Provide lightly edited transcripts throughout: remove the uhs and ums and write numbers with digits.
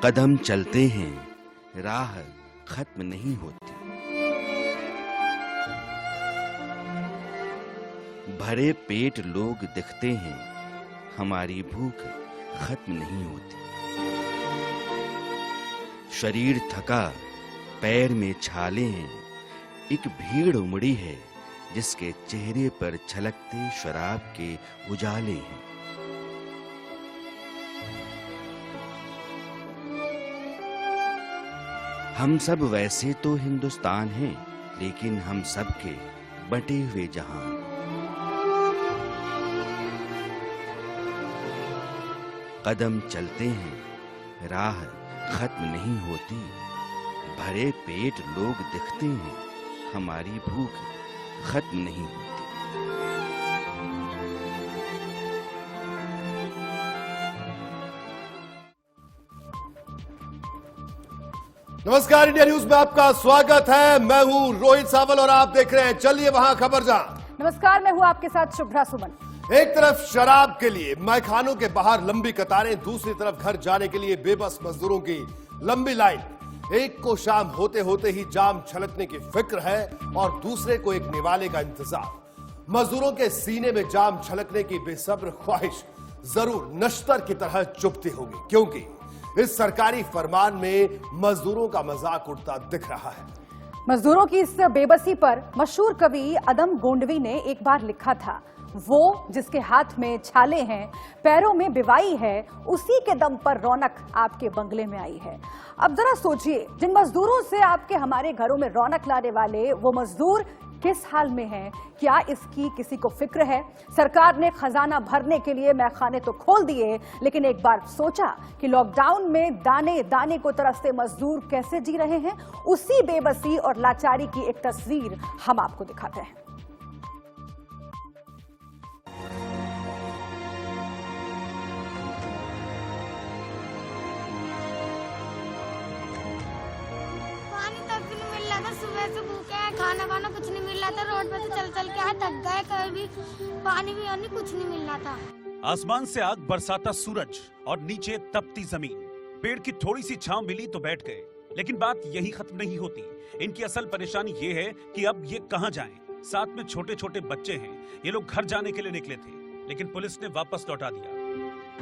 कदम चलते हैं, राह खत्म नहीं होती। भरे पेट लोग दिखते हैं, हमारी भूख खत्म नहीं होती। शरीर थका, पैर में छाले हैं, एक भीड़ उमड़ी है जिसके चेहरे पर छलकते शराब के उजाले हैं। हम सब वैसे तो हिंदुस्तान हैं, लेकिन हम सब के बटे हुए जहान। कदम चलते हैं, राह खत्म नहीं होती। भरे पेट लोग दिखते हैं, हमारी भूख खत्म नहीं होती। नमस्कार, इंडिया न्यूज में आपका स्वागत है। मैं हूं रोहित सावल और आप देख रहे हैं चलिए वहां खबर जहां। नमस्कार, मैं हूं आपके साथ शुभ्रा सुमन। एक तरफ शराब के लिए मैखानों के बाहर लंबी कतारें, दूसरी तरफ घर जाने के लिए बेबस मजदूरों की लंबी लाइन। एक को शाम होते होते ही जाम छलकने की फिक्र है और दूसरे को एक निवाले का इंतजार। मजदूरों के सीने में जाम छलकने की बेसब्र ख्वाहिश जरूर नश्तर की तरह चुभती होगी, क्योंकि इस सरकारी फरमान में मजदूरों का मजाक उड़ता दिख रहा है। मजदूरों की इस बेबसी पर मशहूर कवि अदम गोंडवी ने एक बार लिखा था, वो जिसके हाथ में छाले हैं, पैरों में बिवाई है, उसी के दम पर रौनक आपके बंगले में आई है। अब जरा सोचिए, जिन मजदूरों से आपके हमारे घरों में रौनक लाने वाले वो मजदूर किस हाल में हैं? क्या इसकी किसी को फिक्र है? सरकार ने खजाना भरने के लिए मैखाने तो खोल दिए, लेकिन एक बार सोचा कि लॉकडाउन में दाने दाने को तरसते मजदूर कैसे जी रहे हैं? उसी बेबसी और लाचारी की एक तस्वीर हम आपको दिखाते हैं। सुबह से भूखे हैं, खाना कुछ नहीं मिल रहा था। रोड पे तो चल के आए, थक गए। कभी पानी भी नहीं, कुछ नहीं मिल रहा था। आसमान से आग बरसाता सूरज और नीचे तपती जमीन। पेड़ की थोड़ी सी छांव मिली तो बैठ गए, लेकिन बात यही खत्म नहीं होती। इनकी असल परेशानी ये है कि अब ये कहां जाएं। साथ में छोटे छोटे बच्चे हैं। ये लोग घर जाने के लिए निकले थे, लेकिन पुलिस ने वापस लौटा दिया।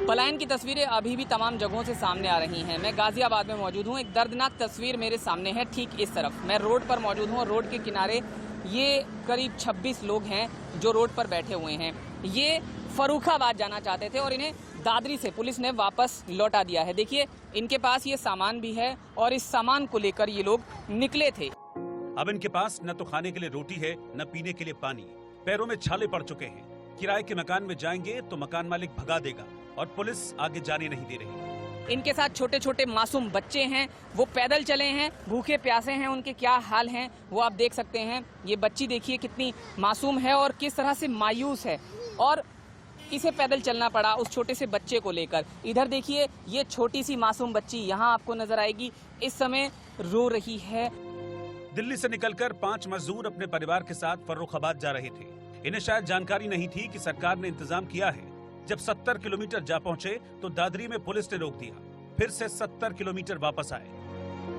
पलायन की तस्वीरें अभी भी तमाम जगहों से सामने आ रही हैं। मैं गाजियाबाद में मौजूद हूं। एक दर्दनाक तस्वीर मेरे सामने है। ठीक इस तरफ मैं रोड पर मौजूद हूं और रोड के किनारे ये करीब 26 लोग हैं जो रोड पर बैठे हुए हैं। ये फर्रुखाबाद जाना चाहते थे और इन्हें दादरी से पुलिस ने वापस लौटा दिया है। देखिए, इनके पास ये सामान भी है और इस सामान को लेकर ये लोग निकले थे। अब इनके पास न तो खाने के लिए रोटी है, न पीने के लिए पानी। पैरों में छाले पड़ चुके हैं। किराए के मकान में जाएंगे तो मकान मालिक भगा देगा और पुलिस आगे जाने नहीं दे रही। इनके साथ छोटे छोटे मासूम बच्चे हैं, वो पैदल चले हैं, भूखे प्यासे हैं। उनके क्या हाल हैं वो आप देख सकते हैं। ये बच्ची देखिए कितनी मासूम है और किस तरह से मायूस है, और इसे पैदल चलना पड़ा उस छोटे से बच्चे को लेकर। इधर देखिए, ये छोटी सी मासूम बच्ची यहाँ आपको नजर आएगी, इस समय रो रही है। दिल्ली से निकलकर 5 मजदूर अपने परिवार के साथ फर्रुखाबाद जा रहे थे। इन्हें शायद जानकारी नहीं थी कि सरकार ने इंतजाम किया है। जब 70 किलोमीटर जा पहुंचे तो दादरी में पुलिस ने रोक दिया। फिर से 70 किलोमीटर वापस आए।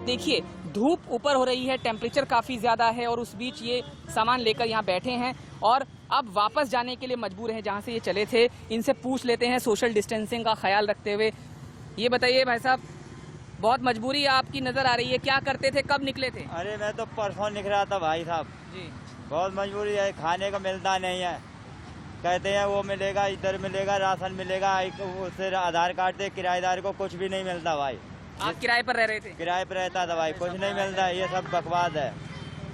देखिए, धूप ऊपर हो रही है, टेम्परेचर काफी ज्यादा है और उस बीच ये सामान लेकर यहाँ बैठे हैं और अब वापस जाने के लिए मजबूर हैं जहाँ से ये चले थे। इनसे पूछ लेते हैं सोशल डिस्टेंसिंग का ख्याल रखते हुए। ये बताइए भाई साहब, बहुत मजबूरी आपकी नजर आ रही है, क्या करते थे, कब निकले थे? अरे मैं तो परसों निकला था भाई साहब जी। बहुत मजबूरी है, खाने को मिलता नहीं है। कहते हैं वो मिलेगा, इधर मिलेगा, राशन मिलेगा, उससे आधार कार्ड से किराएदार को कुछ भी नहीं मिलता भाई। आप किराए पर रह रहे थे? किराए पर रहता था भाई, कुछ नहीं मिलता। ये सब बकवास है।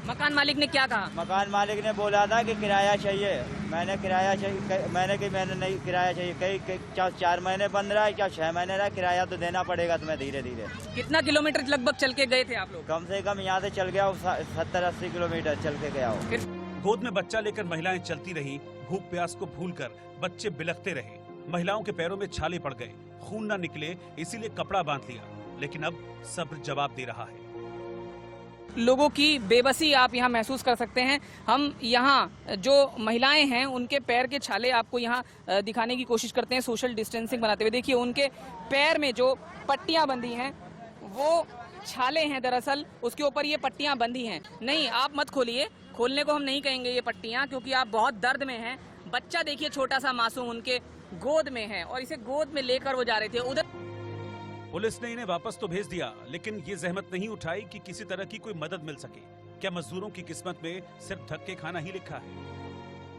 मकान मालिक ने क्या कहा? मकान मालिक ने बोला था कि किराया चाहिए। मैंने किराया चाहिए, मैंने नहीं किराया चाहिए। कई 4 महीने बंद रहा है, क्या 6 महीने रहा, किराया तो देना पड़ेगा तुम्हें धीरे धीरे। कितना किलोमीटर लगभग चल के गए थे आप लोग? कम से कम यहाँ से चल गया 70-80 किलोमीटर चल के गया हो। गोद में बच्चा लेकर महिलाएं चलती रही। भूख प्यास को भूलकर बच्चे बिलखते रहे। महिलाओं के पैरों में छाले पड़ गए, खून ना निकले इसीलिए कपड़ा बांध लिया, लेकिन अब सब्र जवाब दे रहा है। लोगों की बेबसी आप यहाँ महसूस कर सकते हैं। हम यहाँ जो महिलाएं हैं उनके पैर के छाले आपको यहाँ दिखाने की कोशिश करते हैं सोशल डिस्टेंसिंग बनाते हुए। देखिए, उनके पैर में जो पट्टियां बंधी हैं वो छाले हैं दरअसल, उसके ऊपर ये पट्टियां बंधी हैं। नहीं, आप मत खोलिए, खोलने को हम नहीं कहेंगे ये पट्टियां, क्योंकि आप बहुत दर्द में हैं। बच्चा देखिए, छोटा सा मासूम उनके गोद में है और इसे गोद में लेकर वो जा रहे थे। उधर पुलिस ने इन्हें वापस तो भेज दिया, लेकिन ये जहमत नहीं उठाई कि किसी तरह की कोई मदद मिल सके। क्या मजदूरों की किस्मत में सिर्फ धक्के खाना ही लिखा है?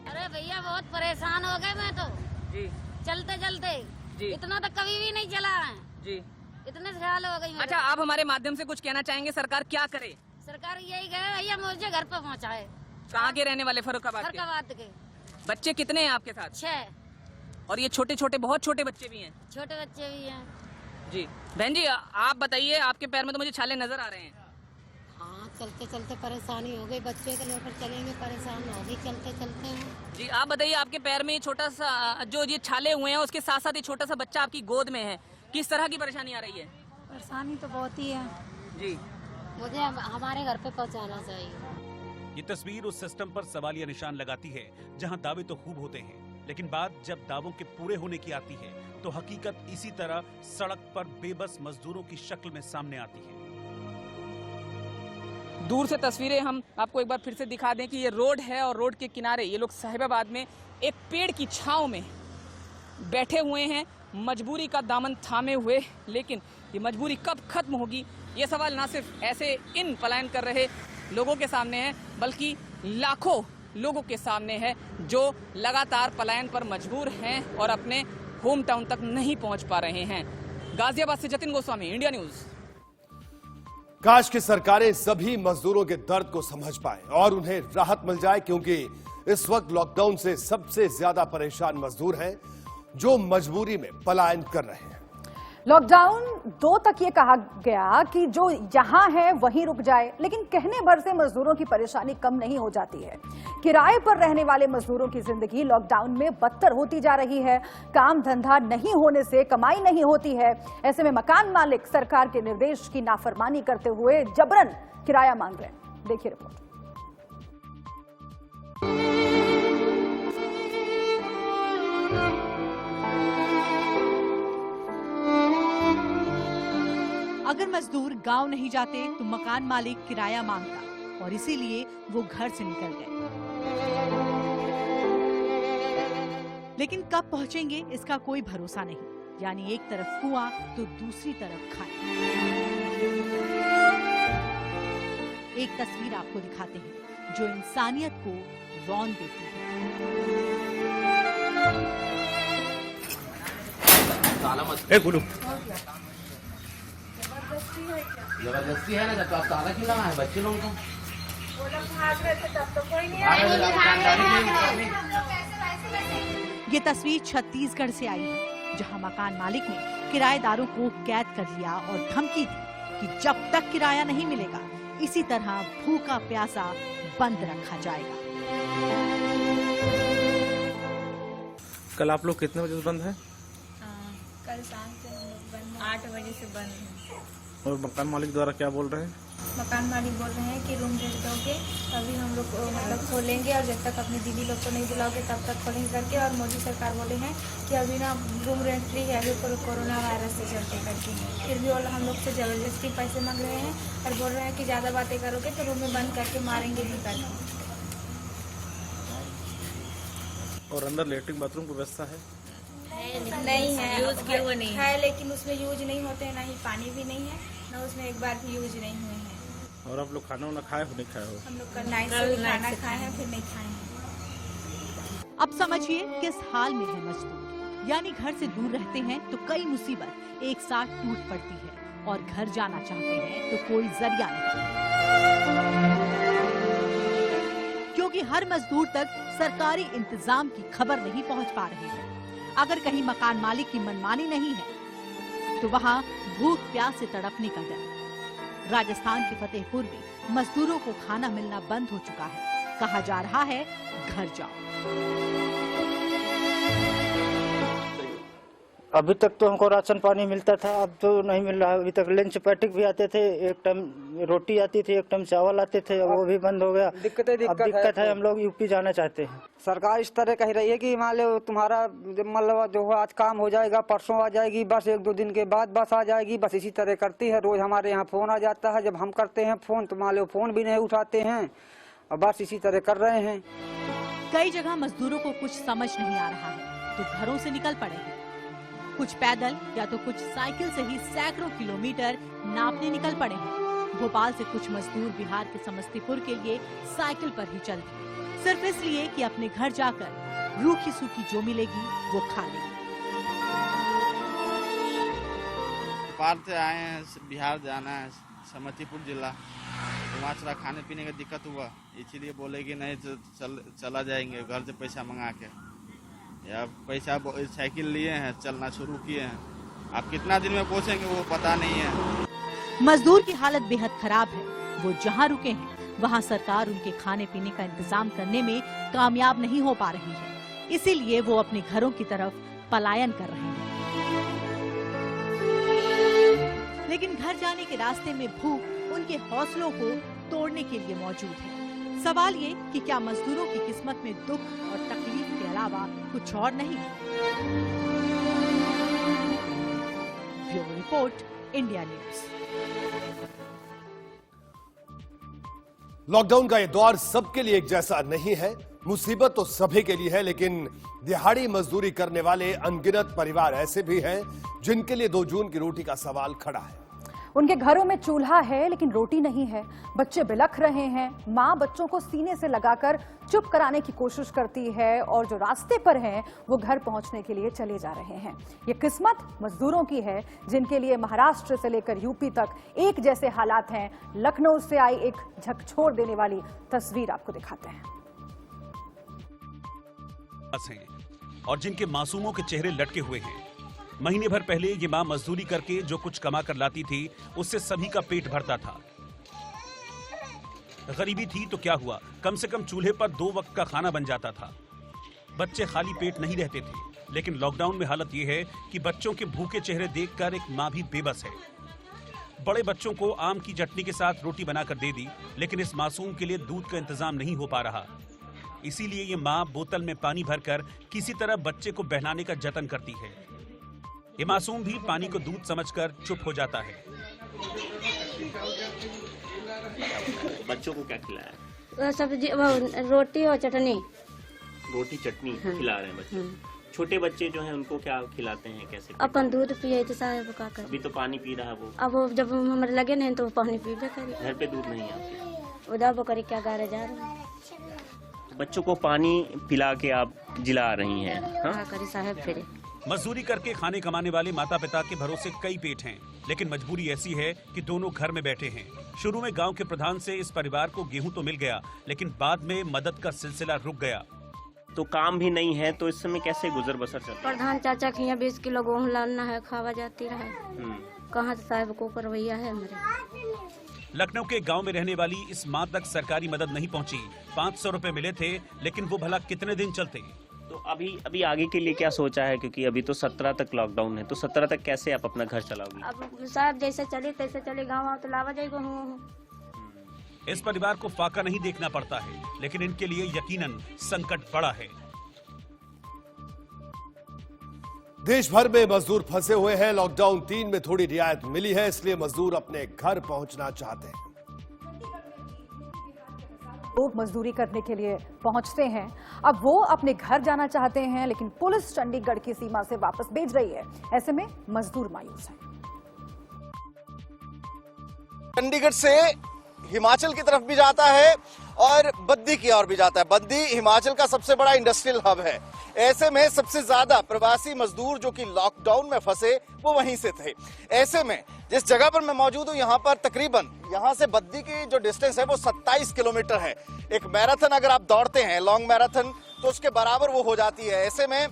अरे भैया बहुत परेशान हो गए मैं तो जी चलते चलते जी इतना तो कभी भी नहीं चला है, जी। इतने साल हो गई। अच्छा, आप हमारे माध्यम से कुछ कहना चाहेंगे, सरकार क्या करे? सरकार यही कहे भैया मुझे घर पे पहुँचाए। कहाँ के रहने वाले? फर्रुखाबाद के। फर्रुखाबाद के। बच्चे कितने हैं आपके साथ? 6। और ये छोटे छोटे, बहुत छोटे बच्चे भी हैं? छोटे बच्चे भी हैं। जी। बहन जी, आप बताइए, आपके पैर में तो मुझे छाले नजर आ रहे हैं। हाँ, चलते चलते परेशानी हो गई, बच्चे को लेकर चलेंगे, परेशान हो गई चलते चलते हैं। जी, आप बताइए, आपके पैर में ये छोटा सा जो ये छाले हुए हैं, उसके साथ साथ ये छोटा सा बच्चा आपकी गोद में है, किस तरह की परेशानी आ रही है? परेशानी तो बहुत ही है जी। मुझे हमारे घर पे पहुंचाना चाहिए। ये तस्वीर उस सिस्टम पर सवालिया निशान लगाती है जहां दावे तो खूब होते हैं, लेकिन बात जब दावों के पूरे होने की आती है तो हकीकत इसी तरह सड़क पर बेबस मजदूरों की शक्ल में सामने आती है। दूर से तस्वीरें हम आपको एक बार फिर से दिखा दें कि ये रोड है और रोड के किनारे ये लोग साहिबाबाद में एक पेड़ की छांव में बैठे हुए हैं, मजबूरी का दामन थामे हुए। लेकिन ये मजबूरी कब खत्म होगी, ये सवाल ना सिर्फ ऐसे इन पलायन कर रहे लोगों के सामने है, बल्कि लाखों लोगों के सामने है जो लगातार पलायन पर मजबूर हैं और अपने होम टाउन तक नहीं पहुंच पा रहे हैं। गाजियाबाद से जतिन गोस्वामी, इंडिया न्यूज। काश की सरकारें सभी मजदूरों के दर्द को समझ पाए और उन्हें राहत मिल जाए, क्योंकि इस वक्त लॉकडाउन से सबसे ज्यादा परेशान मजदूर हैं जो मजबूरी में पलायन कर रहे हैं। लॉकडाउन 2 तक ये कहा गया कि जो यहां है वहीं रुक जाए, लेकिन कहने भर से मजदूरों की परेशानी कम नहीं हो जाती है। किराए पर रहने वाले मजदूरों की जिंदगी लॉकडाउन में बदतर होती जा रही है। काम धंधा नहीं होने से कमाई नहीं होती है। ऐसे में मकान मालिक सरकार के निर्देश की नाफरमानी करते हुए जबरन किराया मांग रहे हैं। देखिए रिपोर्ट। अगर मजदूर गांव नहीं जाते तो मकान मालिक किराया मांगता और इसीलिए वो घर से निकल गए। लेकिन कब पहुंचेंगे इसका कोई भरोसा नहीं, यानी एक तरफ कुआं तो दूसरी तरफ खाई। एक तस्वीर आपको दिखाते हैं जो इंसानियत को रौन देती है। गुरु जबरदस्ती है ना, जब तो आप ताला क्यों लगाए बच्चे लोग तो भाग रहे थे तब तो कोई नहीं आया। ये तस्वीर छत्तीसगढ़ से आई है, जहां मकान मालिक ने किराएदारों को कैद कर लिया और धमकी दी कि जब तक किराया नहीं मिलेगा इसी तरह भूखा प्यासा बंद रखा जाएगा। कल आप लोग कितने बजे बंद है? कल शाम से हम लोग बंद 8 बजे से बंद है। और मकान मालिक द्वारा क्या बोल रहे हैं? मकान मालिक बोल रहे हैं कि रूम रेंट दोगे तभी हम लोग मतलब खोलेंगे, और जब तक अपनी दीदी लोग को नहीं बुलाओगे तब तक खोलेंगे करके। और मोदी सरकार बोले हैं कि अभी ना रूम रेंट फ्री है, अभी कोरोना वायरस से चलते करके। फिर भी वो हम लोग से जबरदस्ती पैसे मांग रहे हैं और बोल रहे हैं कि ज़्यादा बातें करोगे तो रूम में बंद करके मारेंगे भी करके। और अंदर लेटरिन बाथरूम की व्यवस्था है? नहीं है, यूज किया हुआ नहीं है, लेकिन उसमें यूज नहीं होते हैं, ना ही पानी भी नहीं है, ना उसमें एक बार भी यूज नहीं हुए हैं। और आप लोग खाना वाना खाए हो नहीं खाए हो? हम लोग कल नाइट से खाना खाए हैं, फिर नहीं खाए हैं। अब समझिए किस हाल में है मजदूर, यानी घर से दूर रहते हैं तो कई मुसीबत एक साथ टूट पड़ती है और घर जाना चाहते हैं तो कोई जरिया नहीं, क्योंकि हर मजदूर तक सरकारी इंतजाम की खबर नहीं पहुंच पा रही है। अगर कहीं मकान मालिक की मनमानी नहीं है तो वहां भूख प्यास से तड़पने का डर। राजस्थान के फतेहपुर में मजदूरों को खाना मिलना बंद हो चुका है। कहा जा रहा है घर जाओ। अभी तक तो हमको राशन पानी मिलता था, अब तो नहीं मिल रहा है। अभी तक लंच पैकेट भी आते थे, एक टाइम रोटी आती थी, एक टाइम चावल आते थे, वो भी बंद हो गया। दिक्कत है। हम लोग यूपी जाना चाहते हैं। सरकार इस तरह कह रही है कि मान लो तुम्हारा मतलब जो आज काम हो जाएगा, परसों आ जाएगी बस, 1-2 दिन के बाद बस आ जाएगी, बस इसी तरह करती है। रोज हमारे यहाँ फोन आ जाता है, जब हम करते हैं फोन तो मान लो फोन भी नहीं उठाते हैं, और बस इसी तरह कर रहे हैं। कई जगह मजदूरों को कुछ समझ नहीं आ रहा है तो घरों से निकल पड़े हैं। कुछ पैदल या तो कुछ साइकिल से ही सैकड़ों किलोमीटर नापने निकल पड़े हैं। भोपाल से कुछ मजदूर बिहार के समस्तीपुर के लिए साइकिल पर ही चल दिए, सिर्फ इसलिए कि अपने घर जाकर रूखी सूखी जो मिलेगी वो खा लेंगे। भोपाल से आए हैं, बिहार जाना है, समस्तीपुर जिला, वहाँ थोड़ा खाने पीने का दिक्कत हुआ, इसीलिए बोले कि नहीं चला जाएंगे घर से पैसा मंगा के, या पैसा साइकिल लिए हैं, चलना शुरू किए हैं। अब कितना दिन में पहुँचेंगे वो पता नहीं है। मजदूर की हालत बेहद खराब है। वो जहाँ रुके हैं वहाँ सरकार उनके खाने पीने का इंतजाम करने में कामयाब नहीं हो पा रही है, इसीलिए वो अपने घरों की तरफ पलायन कर रहे हैं। लेकिन घर जाने के रास्ते में भूख उनके हौसलों को तोड़ने के लिए मौजूद है। सवाल ये कि क्या मजदूरों की किस्मत में दुख और तकलीफ के अलावा कुछ और नहीं? Bureau report, India news. Lockdown का ये दौर सबके लिए एक जैसा नहीं है। मुसीबत तो सभी के लिए है, लेकिन दिहाड़ी मजदूरी करने वाले अनगिनत परिवार ऐसे भी हैं जिनके लिए 2 जून की रोटी का सवाल खड़ा है। उनके घरों में चूल्हा है लेकिन रोटी नहीं है। बच्चे बिलख रहे हैं, माँ बच्चों को सीने से लगाकर चुप कराने की कोशिश करती है, और जो रास्ते पर हैं वो घर पहुंचने के लिए चले जा रहे हैं। ये किस्मत मजदूरों की है जिनके लिए महाराष्ट्र से लेकर यूपी तक एक जैसे हालात हैं। लखनऊ से आई एक झकझोर देने वाली तस्वीर आपको दिखाते हैं। और जिनके मासूमों के चेहरे लटके हुए हैं। महीने भर पहले ये माँ मजदूरी करके जो कुछ कमा कर लाती थी उससे सभी का पेट भरता था। गरीबी थी तो क्या हुआ, कम से कम चूल्हे पर 2 वक्त का खाना बन जाता था। बच्चे खाली पेट नहीं रहते थे, लेकिन लॉकडाउन में हालत ये है कि बच्चों के भूखे चेहरे देखकर एक माँ भी बेबस है। बड़े बच्चों को आम की चटनी के साथ रोटी बनाकर दे दी, लेकिन इस मासूम के लिए दूध का इंतजाम नहीं हो पा रहा। इसीलिए ये माँ बोतल में पानी भरकर किसी तरह बच्चे को बहलाने का जतन करती है। ये मासूम भी पानी को दूध समझकर चुप हो जाता है। बच्चों को क्या खिलाया? सब्जी, रोटी और चटनी। रोटी चटनी खिला रहे हैं बच्चे। छोटे बच्चे जो हैं उनको क्या खिलाते हैं, कैसे? अपन दूध पिए थे साहब का कर। अभी तो पानी पी रहा है वो। अब वो जब हमारे लगे नहीं तो पानी पी करे। घर पे दूध नहीं है उधर वो करे क्या गारे जा रहे हैं। बच्चों को पानी पिला के आप जिला रही हैं। हाँ करे साहब। फिर मजदूरी करके खाने कमाने वाले माता पिता के भरोसे कई पेट हैं, लेकिन मजबूरी ऐसी है कि दोनों घर में बैठे हैं। शुरू में गांव के प्रधान से इस परिवार को गेहूं तो मिल गया, लेकिन बाद में मदद का सिलसिला रुक गया। तो काम भी नहीं है, तो इस समय कैसे गुजर बसर चलता है? प्रधान चाचा के यहाँ 20 किलो गेहूँ लाना है, खावा जाती रहे। कहाँ से साहब को करवैया है हमारे। लखनऊ के गांव में रहने वाली इस मां तक सरकारी मदद नहीं पहुंची। 500 रुपए मिले थे, लेकिन वो भला कितने दिन चलते। तो अभी आगे के लिए क्या सोचा है, क्योंकि अभी तो 17 तक लॉकडाउन है, तो 17 तक कैसे आप अपना घर चलाओगे? अब साहब जैसे चले तैसे चले, गाँव तो लावा जाएगा। इस परिवार को फाका नहीं देखना पड़ता है, लेकिन इनके लिए यकीनन संकट बड़ा है। देश भर में मजदूर फंसे हुए हैं। लॉकडाउन 3 में थोड़ी रियायत मिली है, इसलिए मजदूर अपने घर पहुंचना चाहते हैं। लोग मजदूरी करने के लिए पहुंचते हैं, अब वो अपने घर जाना चाहते हैं, लेकिन पुलिस चंडीगढ़ की सीमा से वापस भेज रही है। ऐसे में मजदूर मायूस हैं। चंडीगढ़ से हिमाचल की तरफ भी जाता है और बद्दी की ओर भी जाता है। बद्दी हिमाचल का सबसे बड़ा इंडस्ट्रियल हब है। ऐसे में सबसे ज्यादा प्रवासी मजदूर जो कि लॉकडाउन में फंसे वो वहीं से थे। ऐसे में जिस जगह पर मैं मौजूद हूँ, यहाँ पर तकरीबन यहाँ से बद्दी की जो डिस्टेंस है वो 27 किलोमीटर है। एक मैराथन अगर आप दौड़ते हैं, लॉन्ग मैराथन, तो उसके बराबर वो हो जाती है। ऐसे में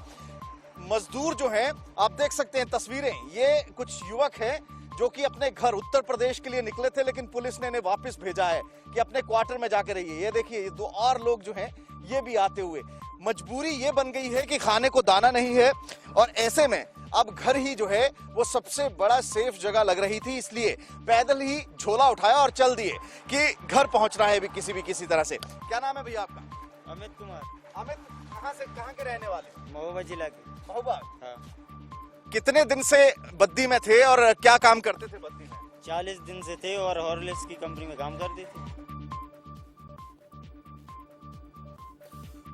मजदूर जो हैं, आप देख सकते हैं तस्वीरें, ये कुछ युवक हैं जो कि अपने घर उत्तर प्रदेश के लिए निकले थे, लेकिन पुलिस ने इन्हें वापस भेजा है कि अपने क्वार्टर में जाके रहिए। ये देखिए, ये 2 और लोग जो हैं ये भी आते हुए। मजबूरी ये बन गई है कि खाने को दाना नहीं है, और ऐसे में अब घर ही जो है वो सबसे बड़ा सेफ जगह लग रही थी, इसलिए पैदल ही झोला उठाया और चल दिए कि घर पहुंचना है भी किसी तरह से। क्या नाम है भैया आपका? अमित कुमार। अमित, कहाँ के रहने वाले? महोबा जिला के। महोबा। हाँ। कितने दिन से बद्दी में थे और क्या काम करते थे बद्दी में? 40 दिन से थे और हॉर्लिक्स की कंपनी में काम करते थे।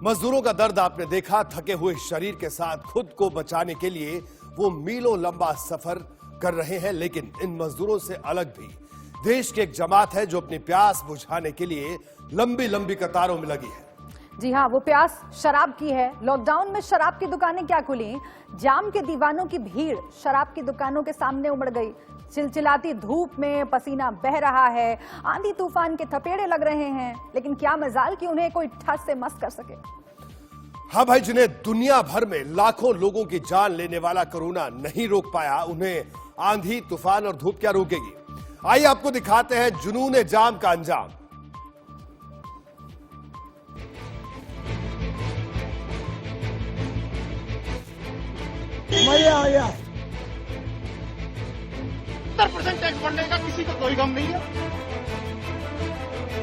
मजदूरों का दर्द आपने देखा। थके हुए शरीर के साथ खुद को बचाने के लिए वो मीलों लंबा सफर कर रहे हैं, लेकिन इन मजदूरों से अलग भी देश की एक जमात है जो अपनी प्यास बुझाने के लिए लंबी लंबी कतारों में लगी है। जी हाँ, वो प्यास शराब की है। लॉकडाउन में शराब की दुकानें क्या खुली, जाम के दीवानों की भीड़ शराब की दुकानों के सामने उमड़ गई। चिलचिलाती धूप में पसीना बह रहा है, आंधी तूफान के थपेड़े लग रहे हैं, लेकिन क्या मजाल कि उन्हें कोई ठस से मस कर सके। हाँ भाई, जिन्हें दुनिया भर में लाखों लोगों की जान लेने वाला कोरोना नहीं रोक पाया, उन्हें आंधी तूफान और धूप क्या रोकेगी। आइए आपको दिखाते हैं जुनून जाम का अंजाम। मजा आ गया। 70% टैक्स बढ़ने का किसी को कोई गम नहीं है।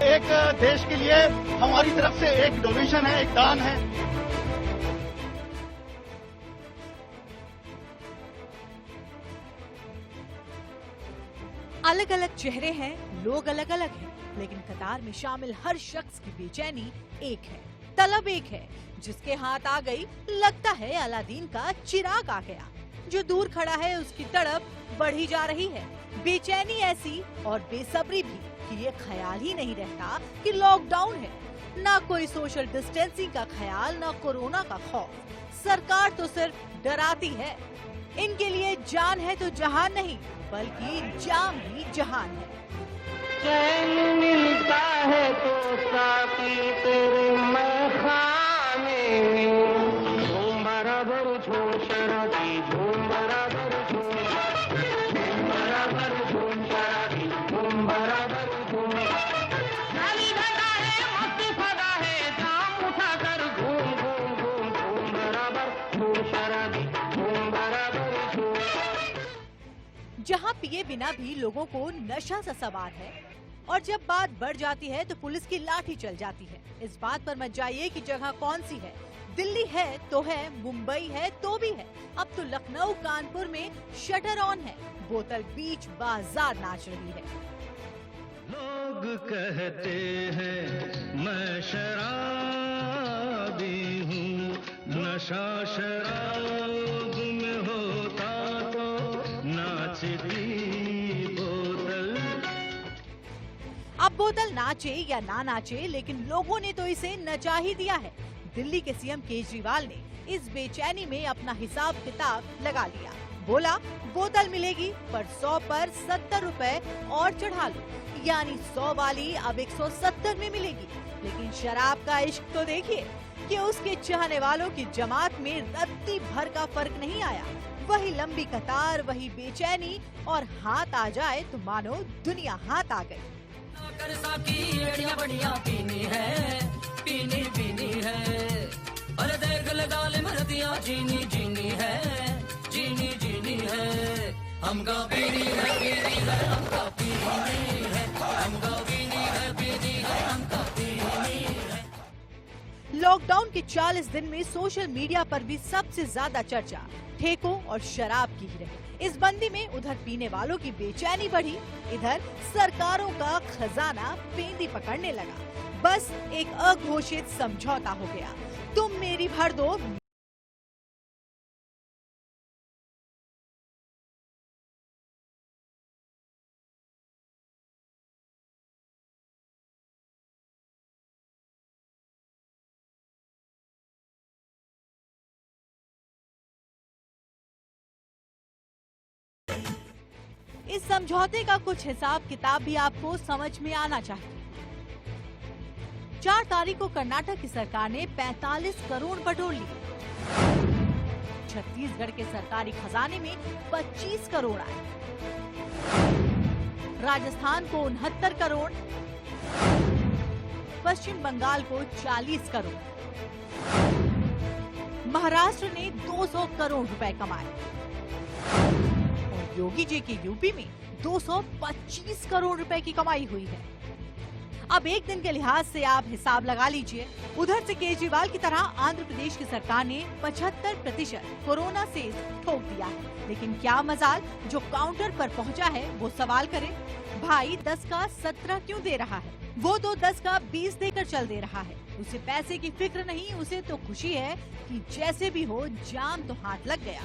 एक देश के लिए हमारी तरफ से एक डोनेशन है, एक दान है। अलग अलग चेहरे हैं, लोग अलग अलग हैं, लेकिन कतार में शामिल हर शख्स की बेचैनी एक है, तलब एक है। जिसके हाथ आ गई, लगता है अलादीन का चिराग आ गया। जो दूर खड़ा है उसकी तड़प बढ़ी जा रही है। बेचैनी ऐसी और बेसब्री भी कि ये ख्याल ही नहीं रहता कि लॉकडाउन है। ना कोई सोशल डिस्टेंसिंग का ख्याल, ना कोरोना का खौफ। सरकार तो सिर्फ डराती है। इनके लिए जान है तो जहान नहीं, बल्कि जाम ही जहान है। चैन मिलता है तो साथी तेरे मैखाने में, झूम बराबर झूम शराबी, झूम बराबर झूम, झूम बराबर झूम शराबी, झूम बराबर झूम। खाली जगह है, मस्ती फगा है, जाम उठा कर घूम घूम घूम, झूम बराबर झूम शराबी, झूम बराबर झूम। जहाँ पिए बिना भी लोगों को नशा सा सवार है, और जब बात बढ़ जाती है तो पुलिस की लाठी चल जाती है। इस बात पर मत जाइए कि जगह कौन सी है। दिल्ली है तो है, मुंबई है तो भी है, अब तो लखनऊ कानपुर में शटर ऑन है। बोतल बीच बाजार नाच रही है। लोग कहते हैं मैं शराबी हूँ, नशा शराब में होता तो नाचती बोतल। अब बोतल नाचे या ना नाचे, लेकिन लोगों ने तो इसे नचा ही दिया है। दिल्ली के सीएम केजरीवाल ने इस बेचैनी में अपना हिसाब किताब लगा लिया। बोला बोतल मिलेगी पर 100 पर 70 रुपए और चढ़ा लो, यानी 100 वाली अब 170 में मिलेगी। लेकिन शराब का इश्क तो देखिए कि उसके चाहने वालों की जमात में रत्ती भर का फर्क नहीं आया। वही लंबी कतार, वही बेचैनी, और हाथ आ जाए तो मानो दुनिया हाथ आ गई। पीनी है, पीनी पीनी है, अरे देख लगा ले मरदिया, जीनी जीनी है, जीनी जीनी है, हमका पीनी है, पीनी है, हमका पीनी है, हमका पीनी है, पीनी है, हमका पीनी है। लॉकडाउन के 40 दिन में सोशल मीडिया पर भी सबसे ज्यादा चर्चा ठेकों और शराब की ही रही। इस बंदी में उधर पीने वालों की बेचैनी बढ़ी, इधर सरकारों का खजाना पेंदी पकड़ने लगा। बस एक अघोषित समझौता हो गया, तुम मेरी भर दो। इस समझौते का कुछ हिसाब किताब भी आपको समझ में आना चाहिए। 4 तारीख को कर्नाटक की सरकार ने 45 करोड़ बटोर लिए। छत्तीसगढ़ के सरकारी खजाने में 25 करोड़ आए। राजस्थान को 69 करोड़, पश्चिम बंगाल को 40 करोड़, महाराष्ट्र ने 200 करोड़ रुपए कमाए। और योगी जी की यूपी में 225 करोड़ रुपए की कमाई हुई है। अब एक दिन के लिहाज से आप हिसाब लगा लीजिए। उधर से केजरीवाल की तरह आंध्र प्रदेश की सरकार ने 75% कोरोना से ठोक दिया है। लेकिन क्या मजाल, जो काउंटर पर पहुंचा है वो सवाल करे, भाई 10 का 17 क्यों दे रहा है? वो तो 10 का 20 देकर चल दे रहा है। उसे पैसे की फिक्र नहीं, उसे तो खुशी है कि जैसे भी हो जाम तो हाथ लग गया।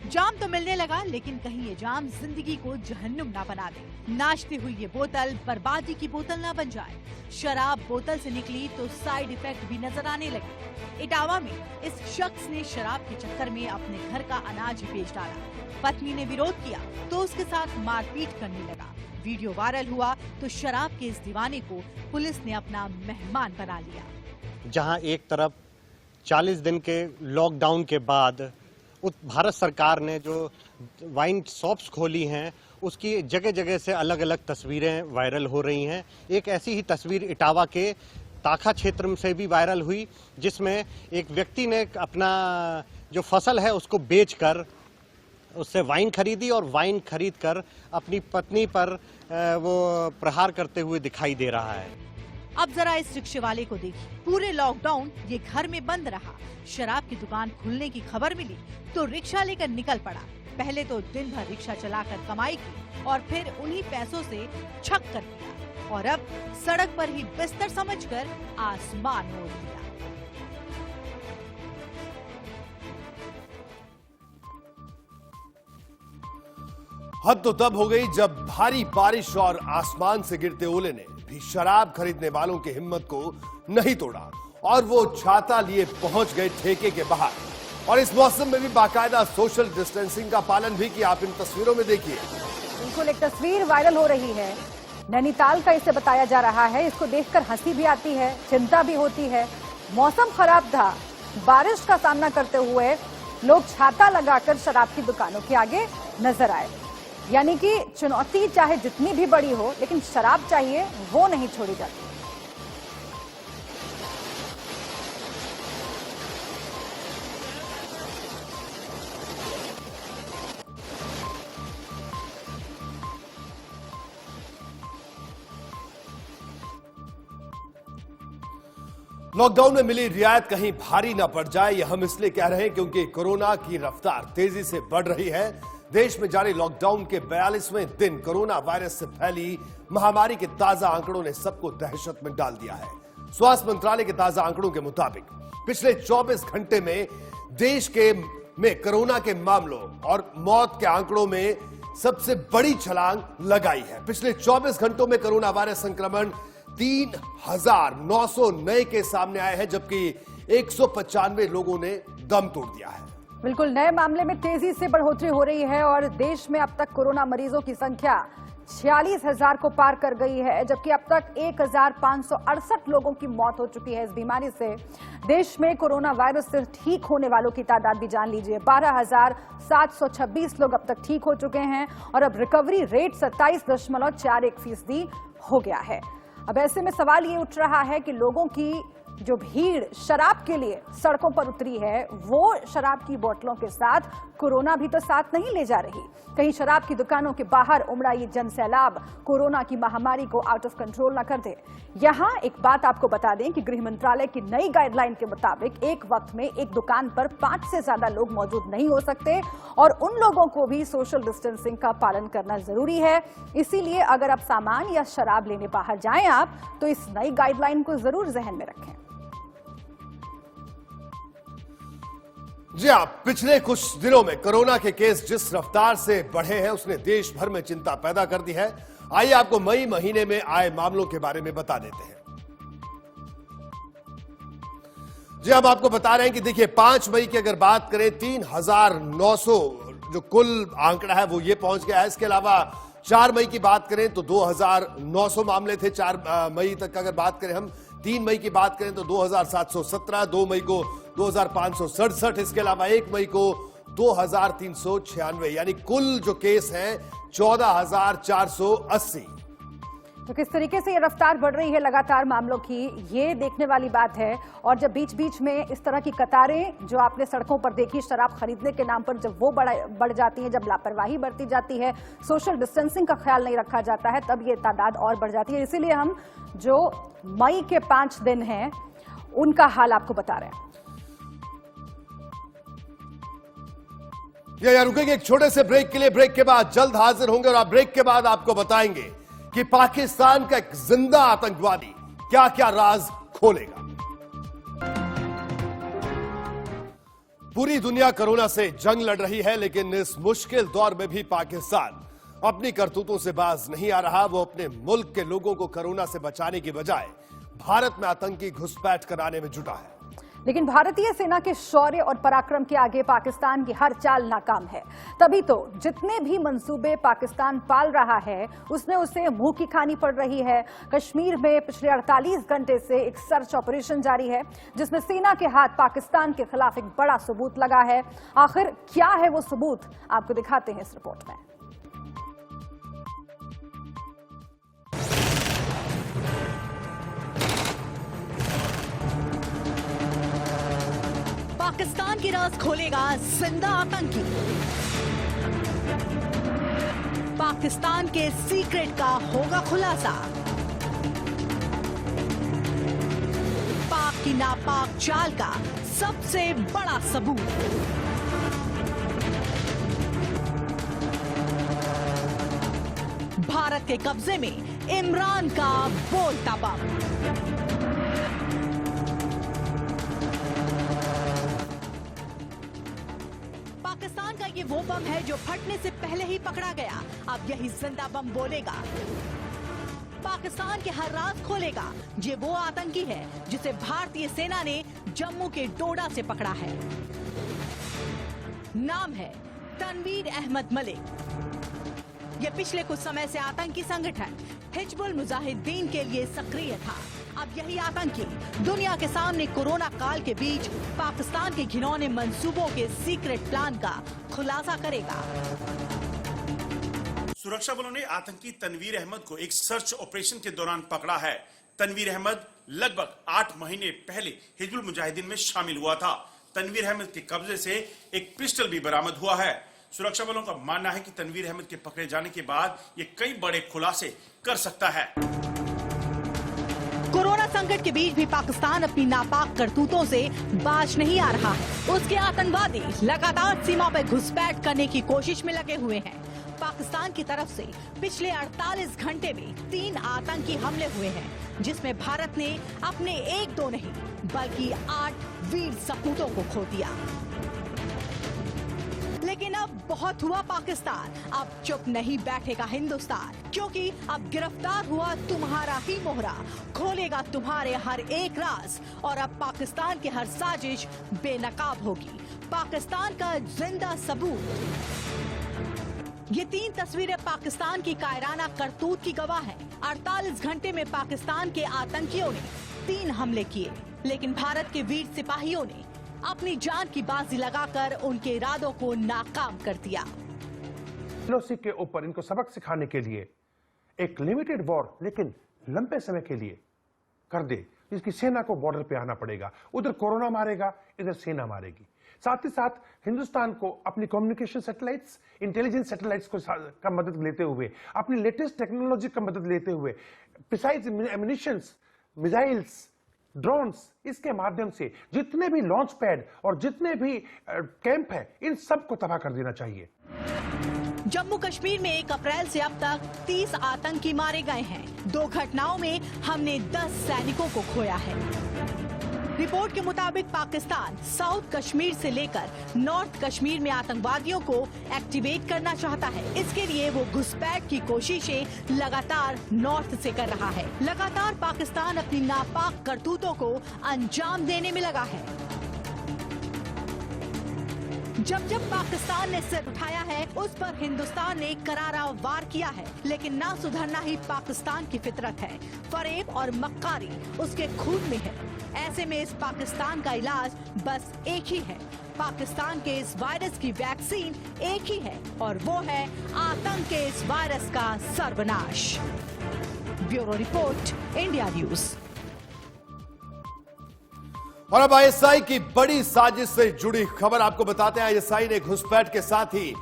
जाम तो मिलने लगा, लेकिन कहीं ये जाम जिंदगी को जहन्नुम ना बना दे। नाचती हुई ये बोतल बर्बादी की बोतल ना बन जाए। शराब बोतल से निकली तो साइड इफेक्ट भी नजर आने लगे। इटावा में इस शख्स ने शराब के चक्कर में अपने घर का अनाज ही बेच डाला। पत्नी ने विरोध किया तो उसके साथ मारपीट करने लगा। वीडियो वायरल हुआ तो शराब के इस दीवाने को पुलिस ने अपना मेहमान बना लिया। जहां एक तरफ 40 दिन के लॉकडाउन के बाद भारत सरकार ने जो वाइन शॉप्स खोली हैं, उसकी जगह जगह से अलग अलग तस्वीरें वायरल हो रही हैं। एक ऐसी ही तस्वीर इटावा के ताखा क्षेत्र से भी वायरल हुई, जिसमें एक व्यक्ति ने अपना जो फसल है उसको बेचकर उससे वाइन खरीदी और वाइन खरीदकर अपनी पत्नी पर वो प्रहार करते हुए दिखाई दे रहा है। अब जरा इस रिक्शे वाले को देखिए, पूरे लॉकडाउन ये घर में बंद रहा। शराब की दुकान खुलने की खबर मिली तो रिक्शा लेकर निकल पड़ा। पहले तो दिन भर रिक्शा चलाकर कमाई की और फिर उन्हीं पैसों से छक कर दिया और अब सड़क पर ही बिस्तर समझकर आसमान मोड़ लिया। हद तो तब हो गई जब भारी बारिश और आसमान से गिरते ओले ने भी शराब खरीदने वालों की हिम्मत को नहीं तोड़ा और वो छाता लिए पहुंच गए ठेके के बाहर। और इस मौसम में भी बाकायदा सोशल डिस्टेंसिंग का पालन भी किया। आप इन तस्वीरों में देखिए। बिल्कुल एक तस्वीर वायरल हो रही है, नैनीताल का इसे बताया जा रहा है। इसको देखकर हंसी भी आती है, चिंता भी होती है। मौसम खराब था, बारिश का सामना करते हुए लोग छाता लगाकर शराब की दुकानों के आगे नजर आए। यानी कि चुनौती चाहे जितनी भी बड़ी हो, लेकिन शराब चाहिए वो नहीं छोड़ी जाती। लॉकडाउन में मिली रियायत कहीं भारी ना पड़ जाए, यह हम इसलिए कह रहे हैं क्योंकि कोरोना की रफ्तार तेजी से बढ़ रही है। देश में जारी लॉकडाउन के 42वें दिन कोरोना वायरस से फैली महामारी के ताजा आंकड़ों ने सबको दहशत में डाल दिया है। स्वास्थ्य मंत्रालय के ताजा आंकड़ों के मुताबिक पिछले 24 घंटे में देश में कोरोना के मामलों और मौत के आंकड़ों में सबसे बड़ी छलांग लगाई है। पिछले 24 घंटों में कोरोना वायरस संक्रमण 3,900 नए केस सामने आए हैं, जबकि 195 लोगों ने दम तोड़ दिया है। बिल्कुल नए मामले में तेजी से बढ़ोतरी हो रही है और देश में अब तक कोरोना मरीजों की संख्या 46,000 को पार कर गई है, जबकि अब तक 1,568 लोगों की मौत हो चुकी है इस बीमारी से। देश में कोरोना वायरस से ठीक होने वालों की तादाद भी जान लीजिए, 12,726 लोग अब तक ठीक हो चुके हैं और अब रिकवरी रेट 27.41% हो गया है। अब ऐसे में सवाल ये उठ रहा है कि लोगों की जो भीड़ शराब के लिए सड़कों पर उतरी है, वो शराब की बोतलों के साथ कोरोना भी तो साथ नहीं ले जा रही। कहीं शराब की दुकानों के बाहर उमड़ा ये जनसैलाब कोरोना की महामारी को आउट ऑफ कंट्रोल न कर दे। यहां एक बात आपको बता दें कि गृह मंत्रालय की नई गाइडलाइन के मुताबिक एक वक्त में एक दुकान पर 5 से ज्यादा लोग मौजूद नहीं हो सकते और उन लोगों को भी सोशल डिस्टेंसिंग का पालन करना जरूरी है। इसीलिए अगर आप सामान या शराब लेने बाहर जाएं आप, तो इस नई गाइडलाइन को जरूर जहन में रखें। जी हाँ, पिछले कुछ दिनों में कोरोना के केस जिस रफ्तार से बढ़े हैं उसने देश भर में चिंता पैदा कर दी है। आइए आपको मई महीने में आए मामलों के बारे में बता देते हैं। जी हम आपको बता रहे हैं कि देखिए 5 मई की अगर बात करें 3,900 जो कुल आंकड़ा है वो ये पहुंच गया है। इसके अलावा 4 मई की बात करें तो 2,900 मामले थे 4 मई तक। अगर बात करें हम 3 मई की बात करें तो 2,717, 2 मई को 2,567, इसके अलावा 1 मई को 2,396, यानी कुल जो केस हैं 14,480। तो किस तरीके से ये रफ्तार बढ़ रही है लगातार मामलों की, ये देखने वाली बात है। और जब बीच बीच में इस तरह की कतारें जो आपने सड़कों पर देखी शराब खरीदने के नाम पर, जब वो बढ़ जाती है, जब लापरवाही बढ़ती जाती है, सोशल डिस्टेंसिंग का ख्याल नहीं रखा जाता है, तब ये तादाद और बढ़ जाती है। इसीलिए हम जो मई के 5 दिन हैं उनका हाल आपको बता रहे हैं। या रुकेंगे एक छोटे से ब्रेक के लिए। ब्रेक के बाद जल्द हाजिर होंगे और आप ब्रेक के बाद आपको बताएंगे कि पाकिस्तान का एक जिंदा आतंकवादी क्या क्या राज खोलेगा। पूरी दुनिया कोरोना से जंग लड़ रही है, लेकिन इस मुश्किल दौर में भी पाकिस्तान अपनी करतूतों से बाज नहीं आ रहा। वो अपने मुल्क के लोगों को कोरोना से बचाने की बजाय भारत में आतंकी घुसपैठ कराने में जुटा है। लेकिन भारतीय सेना के शौर्य और पराक्रम के आगे पाकिस्तान की हर चाल नाकाम है। तभी तो जितने भी मंसूबे पाकिस्तान पाल रहा है उसमें उसे मुंह की खानी पड़ रही है। कश्मीर में पिछले 48 घंटे से एक सर्च ऑपरेशन जारी है, जिसमें सेना के हाथ पाकिस्तान के खिलाफ एक बड़ा सबूत लगा है। आखिर क्या है वो सबूत, आपको दिखाते हैं इस रिपोर्ट में। पाकिस्तान की राज खोलेगा जिंदा आतंकी। पाकिस्तान के सीक्रेट का होगा खुलासा। पाक की नापाक चाल का सबसे बड़ा सबूत। भारत के कब्जे में इमरान का बोलता बम। पाकिस्तान का ये वो बम है जो फटने से पहले ही पकड़ा गया। अब यही जिंदा बम बोलेगा, पाकिस्तान के हर राज खोलेगा। ये वो आतंकी है जिसे भारतीय सेना ने जम्मू के डोडा से पकड़ा है। नाम है तनवीर अहमद मलिक। ये पिछले कुछ समय से आतंकी संगठन हिजबुल मुजाहिदीन के लिए सक्रिय था। अब यही आतंकी दुनिया के सामने कोरोना काल के बीच पाकिस्तान के घिनौने मंसूबों के सीक्रेट प्लान का खुलासा करेगा। सुरक्षा बलों ने आतंकी तनवीर अहमद को एक सर्च ऑपरेशन के दौरान पकड़ा है। तनवीर अहमद लगभग 8 महीने पहले हिजबुल मुजाहिदीन में शामिल हुआ था। तनवीर अहमद के कब्जे से एक पिस्टल भी बरामद हुआ है। सुरक्षा बलों का मानना है कि तनवीर अहमद के पकड़े जाने के बाद ये कई बड़े खुलासे कर सकता है। कोरोना संकट के बीच भी पाकिस्तान अपनी नापाक करतूतों से बाज नहीं आ रहा है। उसके आतंकवादी लगातार सीमा पर घुसपैठ करने की कोशिश में लगे हुए हैं। पाकिस्तान की तरफ से पिछले 48 घंटे में 3 आतंकी हमले हुए हैं, जिसमें भारत ने अपने 1-2 नहीं बल्कि 8 वीर सपूतों को खो दिया। लेकिन अब बहुत हुआ पाकिस्तान, अब चुप नहीं बैठेगा हिंदुस्तान, क्योंकि अब गिरफ्तार हुआ तुम्हारा ही मोहरा, खोलेगा तुम्हारे हर एक राज। और अब पाकिस्तान की हर साजिश बेनकाब होगी, पाकिस्तान का जिंदा सबूत। ये 3 तस्वीरें पाकिस्तान की कायराना करतूत की गवाह हैं। 48 घंटे में पाकिस्तान के आतंकियों ने 3 हमले किए, लेकिन भारत के वीर सिपाहियों ने अपनी जान की बाजी लगाकर उनके इरादों को नाकाम कर दिया। एलओसी के ऊपर इनको सबक सिखाने के लिए एक लिमिटेड वॉर, लेकिन लंबे समय के लिए कर दे, जिसकी सेना को बॉर्डर पे आना पड़ेगा। उधर कोरोना मारेगा, इधर सेना मारेगी। साथ ही साथ हिंदुस्तान को अपनी कम्युनिकेशन सैटेलाइट्स, इंटेलिजेंस सैटेलाइट्स का मदद लेते हुए, अपनी लेटेस्ट टेक्नोलॉजी का मदद लेते हुए, प्रिसाइज एम्युनिशंस, मिसाइल्स, ड्रोन्स, इसके माध्यम से जितने भी लॉन्च पैड और जितने भी कैंप है, इन सब को तबाह कर देना चाहिए। जम्मू कश्मीर में 1 अप्रैल से अब तक 30 आतंकी मारे गए हैं। 2 घटनाओं में हमने 10 सैनिकों को खोया है। रिपोर्ट के मुताबिक पाकिस्तान साउथ कश्मीर से लेकर नॉर्थ कश्मीर में आतंकवादियों को एक्टिवेट करना चाहता है। इसके लिए वो घुसपैठ की कोशिशें लगातार नॉर्थ से कर रहा है। लगातार पाकिस्तान अपनी नापाक करतूतों को अंजाम देने में लगा है। जब जब पाकिस्तान ने सिर उठाया है, उस पर हिंदुस्तान ने करारा वार किया है। लेकिन ना सुधरना ही पाकिस्तान की फितरत है। फरेब और मक्कारी उसके खून में है। ऐसे में इस पाकिस्तान का इलाज बस एक ही है। पाकिस्तान के इस वायरस की वैक्सीन एक ही है, और वो है आतंक के इस वायरस का सर्वनाश। Bureau report, India news. और अब आईएसआई की बड़ी साजिश से जुड़ी खबर आपको बताते हैं। आईएसआई ने घुसपैठ के साथ ही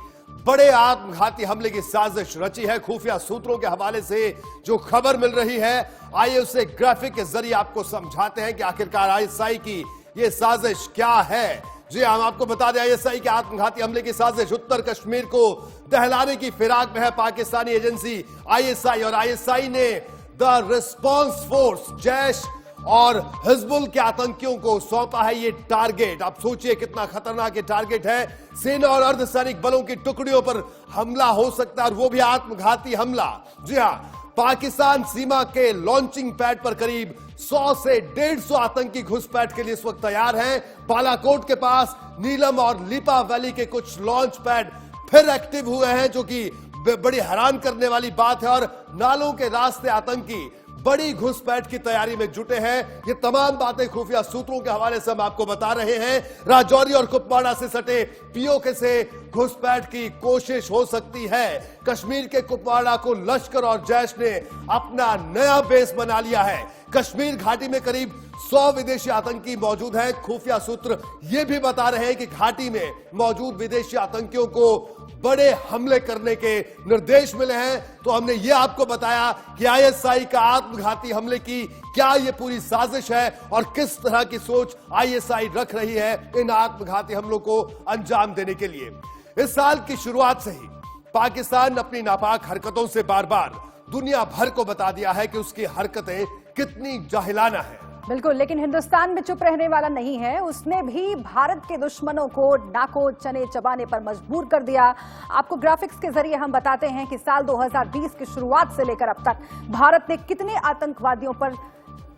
बड़े आत्मघाती हमले की साजिश रची है। खुफिया सूत्रों के हवाले से जो खबर मिल रही है, आइए उसे ग्राफिक के जरिए आपको समझाते हैं कि आखिरकार आईएसआई की यह साजिश क्या है। जी हम आपको बता दें, आईएसआई के आत्मघाती हमले की साजिश उत्तर कश्मीर को दहलाने की फिराक में है। पाकिस्तानी एजेंसी आईएसआई और आईएसआई ने द रिस्पॉन्स फोर्स जैश और हिजबुल के आतंकियों को सौंपा है ये टारगेट। आप सोचिए कितना खतरनाक ये टारगेट है। सेना और अर्धसैनिक बलों की टुकड़ियों पर हमला हो सकता है और वो भी आत्मघाती हमला। जी हां, पाकिस्तान सीमा के लॉन्चिंग पैड पर करीब 100 से 150 आतंकी घुसपैठ के लिए इस वक्त तैयार हैं। बालाकोट के पास नीलम और लिपा वैली के कुछ लॉन्च पैड फिर एक्टिव हुए हैं, जो कि बड़ी हैरान करने वाली बात है। और नालों के रास्ते आतंकी बड़ी घुसपैठ की तैयारी में जुटे हैं। ये तमाम बातें खुफिया सूत्रों के हवाले से हम आपको बता रहे हैं। राजौरी और कुपवाड़ा से सटे पीओके से घुसपैठ की कोशिश हो सकती है। कश्मीर के कुपवाड़ा को लश्कर और जैश ने अपना नया बेस बना लिया है। कश्मीर घाटी में करीब 100 विदेशी आतंकी मौजूद हैं। खुफिया सूत्र ये भी बता रहे हैं कि घाटी में मौजूद विदेशी आतंकियों को बड़े हमले करने के निर्देश मिले हैं। तो हमने ये आपको बताया कि आईएसआई का आत्मघाती हमले की क्या ये पूरी साजिश है और किस तरह की सोच आईएसआई रख रही है इन आत्मघाती हमलों को अंजाम देने के लिए। इस साल की शुरुआत से ही पाकिस्तान अपनी नापाक हरकतों से बार बार दुनिया भर को बता दिया है कि उसकी हरकतें कितनी जाहिलाना है। बिल्कुल, लेकिन हिंदुस्तान में चुप रहने वाला नहीं है। उसने भी भारत के दुश्मनों को नाको चने चबाने पर मजबूर कर दिया। आपको ग्राफिक्स के जरिए हम बताते हैं कि साल 2020 की शुरुआत से लेकर अब तक भारत ने कितने आतंकवादियों पर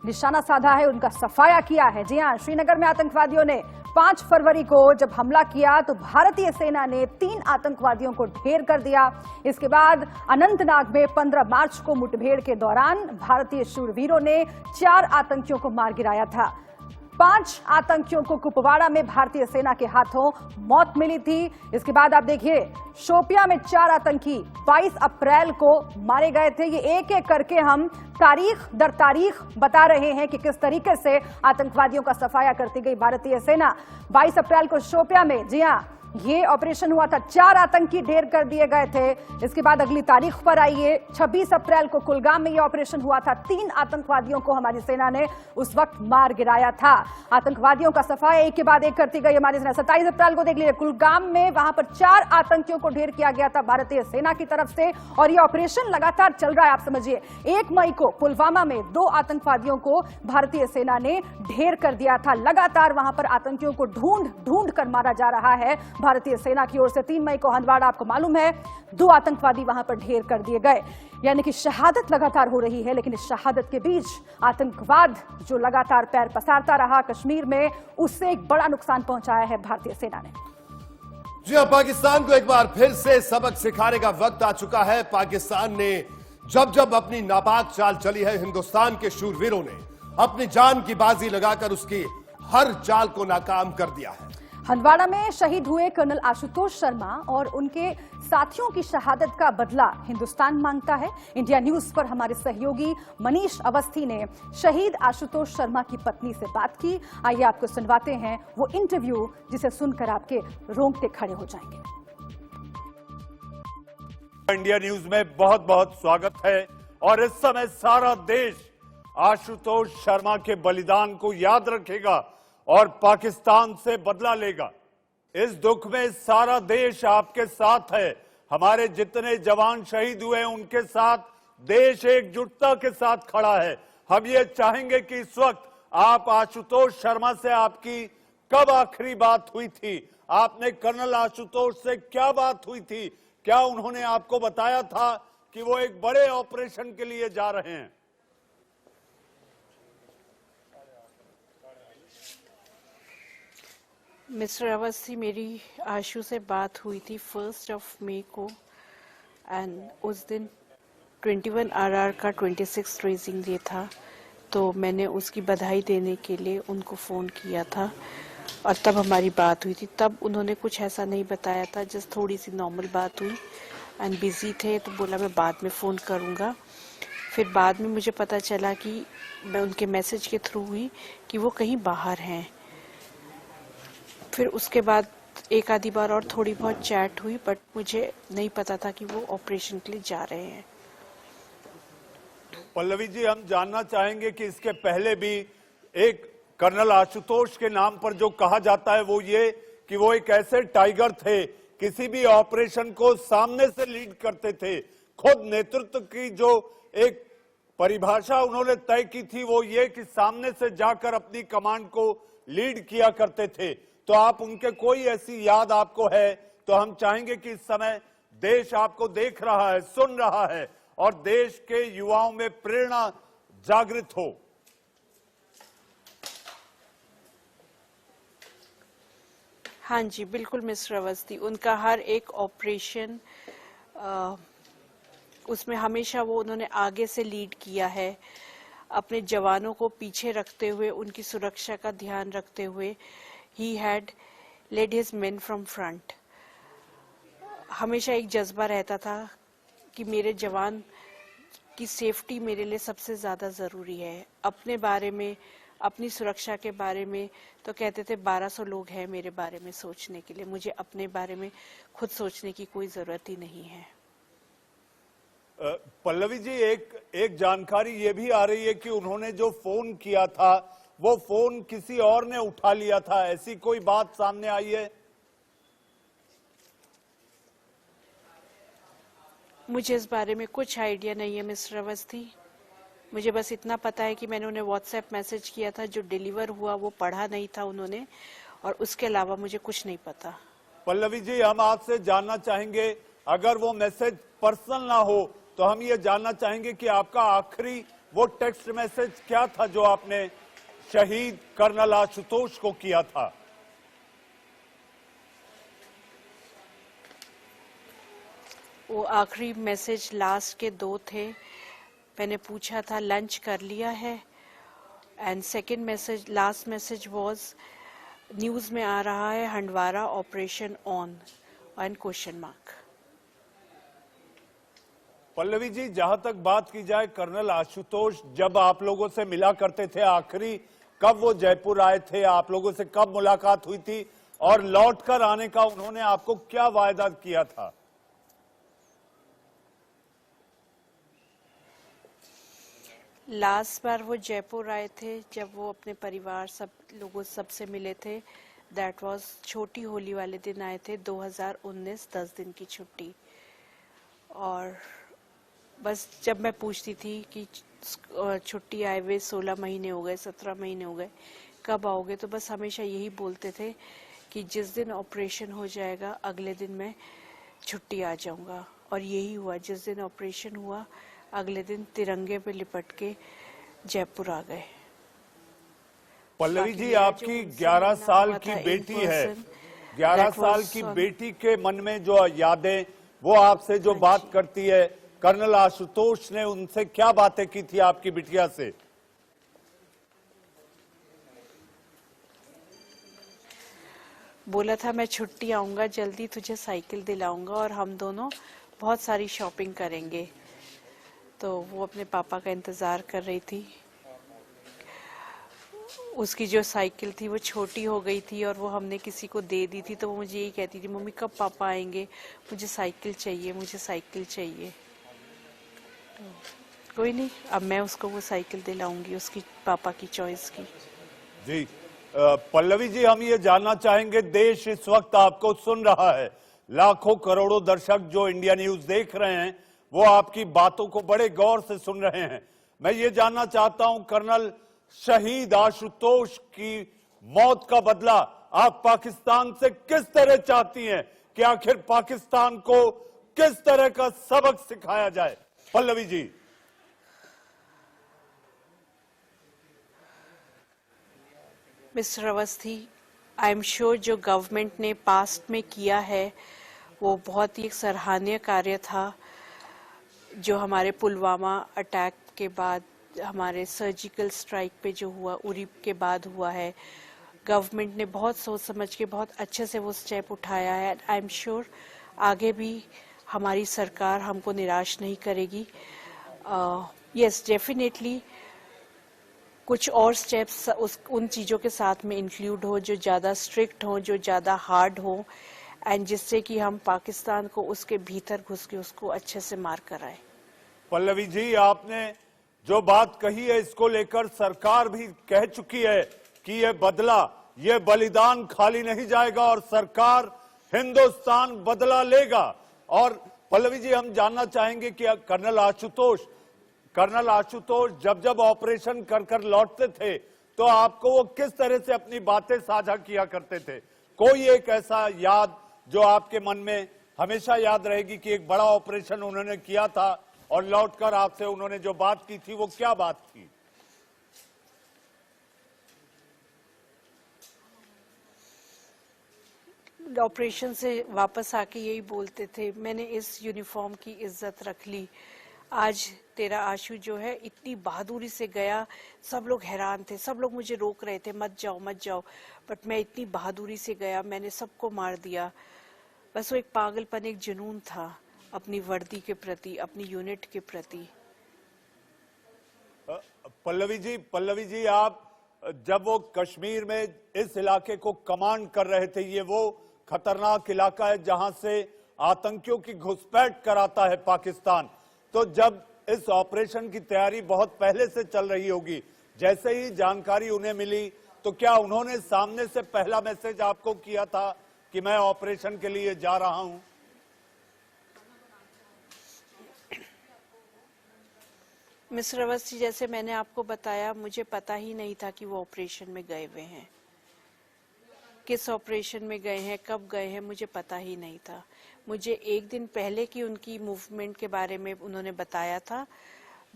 निशाना साधा है, उनका सफाया किया है। जी हां, श्रीनगर में आतंकवादियों ने 5 फरवरी को जब हमला किया तो भारतीय सेना ने 3 आतंकवादियों को ढेर कर दिया। इसके बाद अनंतनाग में 15 मार्च को मुठभेड़ के दौरान भारतीय शूरवीरों ने 4 आतंकियों को मार गिराया था। 5 आतंकियों को कुपवाड़ा में भारतीय सेना के हाथों मौत मिली थी। इसके बाद आप देखिए, शोपिया में 4 आतंकी 22 अप्रैल को मारे गए थे। ये एक एक करके हम तारीख दर तारीख बता रहे हैं कि किस तरीके से आतंकवादियों का सफाया करती गई भारतीय सेना। 22 अप्रैल को शोपिया में, जी हां, ये ऑपरेशन हुआ था। 4 आतंकी ढेर कर दिए गए थे। इसके बाद अगली तारीख पर आइए, 26 अप्रैल को कुलगाम में ये ऑपरेशन हुआ था। 3 आतंकवादियों को हमारी सेना ने उस वक्त मार गिराया था। आतंकवादियों का सफाया एक के बाद एक करती गई हमारी सेना। 27 अप्रैल को देख लीजिए, कुलगाम में वहां पर 4 आतंकियों को ढेर किया गया था भारतीय सेना की तरफ से और ये ऑपरेशन लगातार चल रहा है। आप समझिए, 1 मई को पुलवामा में 2 आतंकवादियों को भारतीय सेना ने ढेर कर दिया था। लगातार वहां पर आतंकियों को ढूंढ ढूंढ कर मारा जा रहा है भारतीय सेना की ओर से। 3 मई को हंदवाड़ा, आपको मालूम है, 2 आतंकवादी वहां पर ढेर कर दिए गए। यानी कि शहादत लगातार हो रही है, लेकिन इस शहादत के बीच आतंकवाद जो लगातार पैर पसारता रहा कश्मीर में, उससे एक बड़ा नुकसान पहुंचाया है भारतीय सेना ने। जी हां, पाकिस्तान को एक बार फिर से सबक सिखाने का वक्त आ चुका है। पाकिस्तान ने जब जब अपनी नापाक चाल चली है, हिंदुस्तान के शूरवीरों ने अपनी जान की बाजी लगाकर उसकी हर चाल को नाकाम कर दिया है। हंदवाड़ा में शहीद हुए कर्नल आशुतोष शर्मा और उनके साथियों की शहादत का बदला हिंदुस्तान मांगता है। इंडिया न्यूज पर हमारे सहयोगी मनीष अवस्थी ने शहीद आशुतोष शर्मा की पत्नी से बात की। आइए आपको सुनवाते हैं वो इंटरव्यू, जिसे सुनकर आपके रोंगटे खड़े हो जाएंगे। इंडिया न्यूज में बहुत बहुत स्वागत है। और इस समय सारा देश आशुतोष शर्मा के बलिदान को याद रखेगा और पाकिस्तान से बदला लेगा। इस दुख में सारा देश आपके साथ है। हमारे जितने जवान शहीद हुए हैं, उनके साथ देश एकजुटता के साथ खड़ा है। हम ये चाहेंगे कि इस वक्त आप आशुतोष शर्मा से आपकी कब आखिरी बात हुई थी? आपने कर्नल आशुतोष से क्या बात हुई थी? क्या उन्होंने आपको बताया था कि वो एक बड़े ऑपरेशन के लिए जा रहे हैं? मिस्टर अवस्थी, मेरी आशु से बात हुई थी 1 मई को एंड उस दिन 21 RR का 26 ट्रेसिंग डे था। तो मैंने उसकी बधाई देने के लिए उनको फ़ोन किया था और तब हमारी बात हुई थी। तब उन्होंने कुछ ऐसा नहीं बताया था, जस्ट थोड़ी सी नॉर्मल बात हुई एंड बिज़ी थे तो बोला मैं बाद में फ़ोन करूँगा। फिर बाद में मुझे पता चला कि मैं उनके मैसेज के थ्रू हुई कि वो कहीं बाहर हैं। फिर उसके बाद एक आधी बार और थोड़ी बहुत चैट हुई, बट मुझे नहीं पता था कि वो ऑपरेशन के लिए जा रहे हैं। पल्लवी जी, हम जानना चाहेंगे कि इसके पहले भी एक कर्नल आशुतोष के नाम पर जो कहा जाता है वो ये कि वो एक ऐसे टाइगर थे, किसी भी ऑपरेशन को सामने से लीड करते थे। खुद नेतृत्व की जो एक परिभाषा उन्होंने तय की थी वो ये कि सामने से जाकर अपनी कमांड को लीड किया करते थे। तो आप उनके कोई ऐसी याद आपको है तो हम चाहेंगे कि इस समय देश आपको देख रहा है, सुन रहा है और देश के युवाओं में प्रेरणा जागृत हो। हाँ जी, बिल्कुल मिस्टर अवस्थी, उनका हर एक ऑपरेशन उसमें हमेशा वो उन्होंने आगे से लीड किया है, अपने जवानों को पीछे रखते हुए, उनकी सुरक्षा का ध्यान रखते हुए। He had led his men from front. हमेशा एक जज्बा रहता था कि मेरे जवान की सेफ्टी मेरे लिए सबसे ज़्यादा ज़रूरी है। अपने बारे में, अपनी सुरक्षा के बारे में तो कहते थे 1200 लोग हैं मेरे बारे में सोचने के लिए, मुझे अपने बारे में खुद सोचने की कोई ज़रूरत ही नहीं है। पल्लवी जी, एक जानकारी ये भी आ रही है कि उन्होंने जो फोन किया था वो फोन किसी और ने उठा लिया था, ऐसी कोई बात सामने आई है? मुझे इस बारे में कुछ आइडिया नहीं है मिस्टर अवस्थी। मुझे बस इतना पता है कि मैंने उन्हें व्हाट्सएप मैसेज किया था, जो डिलीवर हुआ वो पढ़ा नहीं था उन्होंने, और उसके अलावा मुझे कुछ नहीं पता। पल्लवी जी, हम आपसे जानना चाहेंगे, अगर वो मैसेज पर्सनल ना हो तो हम ये जानना चाहेंगे कि आपका आखिरी वो टेक्स्ट मैसेज क्या था जो आपने शहीद कर्नल आशुतोष को किया था? वो आखिरी मैसेज लास्ट के 2 थे। मैंने पूछा था लंच कर लिया है, and second message, last message was news में आ रहा है Handwara operation on and question mark. Pallavi ji, जहां तक बात की जाए, कर्नल आशुतोष जब आप लोगों से मिला करते थे, आखिरी कब वो जयपुर आए थे, आप लोगों से कब मुलाकात हुई थी और लौट कर आने का उन्होंने आपको क्या वायदा किया था? लास्ट बार वो जयपुर आए थे जब वो अपने परिवार सब लोगों सबसे मिले थे। दैट वाज छोटी होली वाले दिन आए थे, 2019, 10 दिन की छुट्टी। और बस जब मैं पूछती थी कि छुट्टी आए हुए 16 महीने हो गए, 17 महीने हो गए, कब आओगे, तो बस हमेशा यही बोलते थे कि जिस दिन ऑपरेशन हो जाएगा अगले दिन मैं छुट्टी आ जाऊंगा। और यही हुआ, जिस दिन ऑपरेशन हुआ अगले दिन तिरंगे पे लिपट के जयपुर आ गए। पल्लवी जी, आपकी 11 साल की बेटी है, 11 साल की बेटी के मन में जो यादें, वो आपसे जो बात करती है, कर्नल आशुतोष ने उनसे क्या बातें की थी आपकी बिटिया से? बोला था मैं छुट्टी आऊंगा जल्दी, तुझे साइकिल दिलाऊंगा और हम दोनों बहुत सारी शॉपिंग करेंगे। तो वो अपने पापा का इंतजार कर रही थी। उसकी जो साइकिल थी वो छोटी हो गई थी और वो हमने किसी को दे दी थी, तो वो मुझे यही कहती थी, मम्मी कब पापा आएंगे, मुझे साइकिल चाहिए, मुझे साइकिल चाहिए। तो कोई नहीं, अब मैं उसको वो साइकिल दिलाऊंगी, उसकी पापा की चॉइस की। जी पल्लवी जी, हम ये जानना चाहेंगे, देश इस वक्त आपको सुन रहा है, लाखों करोड़ों दर्शक जो इंडिया न्यूज देख रहे हैं वो आपकी बातों को बड़े गौर से सुन रहे हैं। मैं ये जानना चाहता हूं, कर्नल शहीद आशुतोष की मौत का बदला आप पाकिस्तान से किस तरह चाहती हैं कि आखिर पाकिस्तान को किस तरह का सबक सिखाया जाए? Pallavi ji. Mister Awasthi, I am sure जो गवर्नमेंट ने पास्ट में किया है वो बहुत ही एक सराहनीय कार्य था। जो हमारे पुलवामा अटैक के बाद, हमारे सर्जिकल स्ट्राइक पे जो हुआ, उरी के बाद हुआ है, गवर्नमेंट ने बहुत सोच समझ के बहुत अच्छे से वो स्टेप उठाया है। आई एम श्योर आगे भी हमारी सरकार हमको निराश नहीं करेगी। यस डेफिनेटली कुछ और स्टेप्स उन चीज़ों के साथ में इंक्लूड हो जो ज़्यादा स्ट्रिक्ट हो, जो ज़्यादा हार्ड हो, एंड जिससे कि हम पाकिस्तान को उसके भीतर घुस के उसको अच्छे से मार कर आए। पल्लवी जी, आपने जो बात कही है इसको लेकर सरकार भी कह चुकी है कि ये बदला, ये बलिदान खाली नहीं जाएगा और सरकार हिंदुस्तान बदला लेगा। और पल्लवी जी, हम जानना चाहेंगे कि कर्नल आशुतोष जब ऑपरेशन कर लौटते थे तो आपको वो किस तरह से अपनी बातें साझा किया करते थे? कोई एक ऐसा याद जो आपके मन में हमेशा याद रहेगी कि एक बड़ा ऑपरेशन उन्होंने किया था और लौटकर आपसे उन्होंने जो बात की थी वो क्या बात थी? ऑपरेशन से वापस आके यही बोलते थे, मैंने इस यूनिफॉर्म की इज्जत रख ली। आज तेरा आशु जो है इतनी बहादुरी से गया, सब लोग हैरान थे, सब लोग मुझे रोक रहे थे मत जाओ मत जाओ, बट मैं इतनी बहादुरी से गया, मैंने सबको मार दिया। बस वो एक पागलपन, एक जुनून था अपनी वर्दी के प्रति, अपनी यूनिट के प्रति। पल्लवी जी, आप जब वो कश्मीर में इस इलाके को कमांड कर रहे थे, ये वो खतरनाक इलाका है जहां से आतंकियों की घुसपैठ कराता है पाकिस्तान, तो जब इस ऑपरेशन की तैयारी बहुत पहले से चल रही होगी, जैसे ही जानकारी उन्हें मिली तो क्या उन्होंने सामने से पहला मैसेज आपको किया था कि मैं ऑपरेशन के लिए जा रहा हूं? मिस्टर अवस्थी, जैसे मैंने आपको बताया, मुझे पता ही नहीं था कि वो ऑपरेशन में गए हुए हैं। किस ऑपरेशन में गए हैं, कब गए हैं, मुझे पता ही नहीं था। मुझे एक दिन पहले की उनकी मूवमेंट के बारे में उन्होंने बताया था,